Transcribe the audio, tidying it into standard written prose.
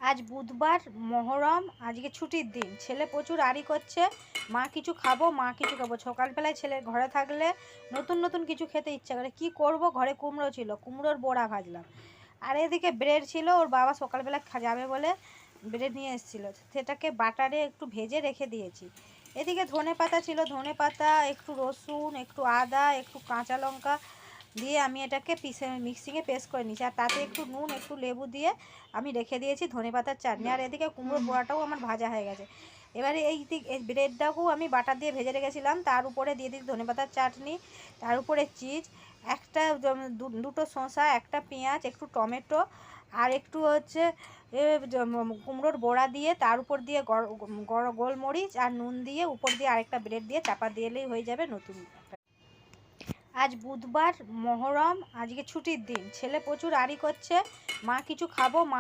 আজ বুধবার, মহরম। আজকে ছুটির দিন। ছেলে প্রচুর আড়ি করছে, মা কিছু খাবো, মা কিছু খাবো। সকালবেলায় ছেলে ঘরে থাকলে নতুন নতুন কিছু খেতে ইচ্ছা করে। কি করব, ঘরে কুমড়ো ছিল, কুমড়োর বড়া ভাজলাম। আর এদিকে ব্রেড ছিল, ওর বাবা সকালবেলা যাবে বলে ব্রেড নিয়ে এসেছিলো, সেটাকে বাটারে একটু ভেজে রেখে দিয়েছি। এদিকে ধনে পাতা ছিল, ধনে পাতা, একটু রসুন, একটু আদা, একটু কাঁচা লঙ্কা দিয়ে আমি এটাকে মিক্সিংয়ে পেস্ট করে নিয়েছি। আর তাতে একটু নুন, একটু লেবু দিয়ে আমি রেখে দিয়েছি ধনেপাতার চাটনি। আর এদিকে কুমড়োর বড়াটাও আমার ভাজা হয়ে গেছে। এবারে এই ব্রেডটাকেও আমি বাটার দিয়ে ভেজে রেখেছিলাম, তার উপরে দিয়ে দিই ধনেপাতার চাটনি, তার উপরে চিজ, একটা দুটো শসা, একটা পেঁয়াজ, একটু টমেটো, আর একটু হচ্ছে কুমড়োর বড়া দিয়ে তার উপর দিয়ে গোলমরিচ আর নুন দিয়ে উপর দিয়ে আরেকটা ব্রেড দিয়ে চাপা দিলেই হয়ে যাবে নতুন। আজ বুধবার, মহরম। আজকে ছুটির দিন। ছেলে প্রচুর আড়ি করছে, মা কিছু খাবো, মা